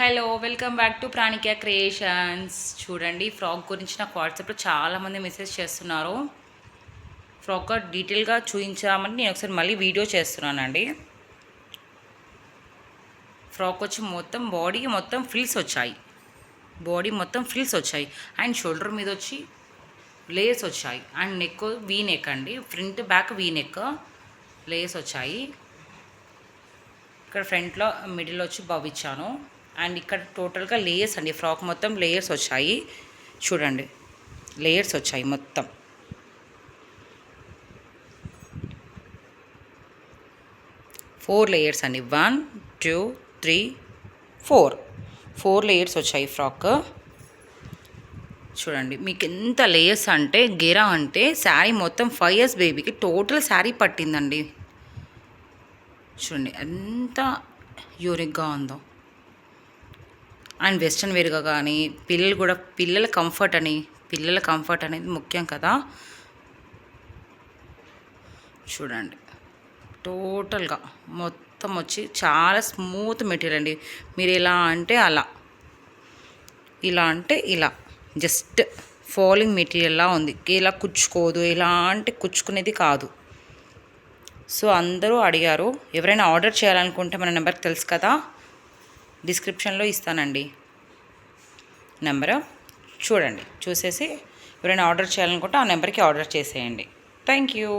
Hello welcome back to Pranika creations. చూడండి, frock గురించి నాకు వాట్సాప్లో చాలామంది మెసేజ్ చేస్తున్నారు. ఫ్రాక్ డీటెయిల్గా చూపించామని నేను ఒకసారి మళ్ళీ వీడియో చేస్తున్నానండి. ఫ్రాక్ వచ్చి మొత్తం బాడీ మొత్తం ఫ్రిల్స్ వచ్చాయి. అండ్ షోల్డర్ మీద వచ్చి లేయర్స్ వచ్చాయి. అండ్ నెక్ వీ నెక్ అండి, front back V neck layers వచ్చాయి. ఇక్కడ ఫ్రంట్లో మిడిల్ వచ్చి బవ్ ఇచ్చాను. అండ్ ఇక్కడ టోటల్గా లేయర్స్ అండి, ఫ్రాక్ మొత్తం లేయర్స్ వచ్చాయి. చూడండి, లేయర్స్ వచ్చాయి మొత్తం. ఫోర్ లేయర్స్ అండి, 1 2 3 4 లేయర్స్ వచ్చాయి ఫ్రాక్. చూడండి, మీకు ఎంత లేయర్స్ అంటే గెరా అంటే శారీ మొత్తం 5 years బేబీకి టోటల్ శారీ పట్టిందండి. చూడండి ఎంత యూనిక్గా ఉందో. అండ్ వెస్ట్రన్ వేర్గా కానీ పిల్లల కంఫర్ట్ అనేది ముఖ్యం కదా. చూడండి, టోటల్గా మొత్తం వచ్చి చాలా స్మూత్ మెటీరియల్ అండి. మీరు ఎలా అంటే అలా, ఇలా అంటే ఇలా, జస్ట్ ఫాలింగ్ మెటీరియల్లా ఉంది. ఇలా కుచ్చుకోదు, ఎలాంటి కుచ్చుకునేది కాదు. సో అందరూ అడిగారు. ఎవరైనా ఆర్డర్ చేయాలనుకుంటే మన నెంబర్కి తెలుసు కదా, డిస్క్రిప్షన్లో ఇస్తానండి నెంబరు. చూడండి, చూసేసి ఎవరైనా ఆర్డర్ చేయాలనుకుంటే ఆ నెంబర్కి ఆర్డర్ చేసేయండి. Thank you.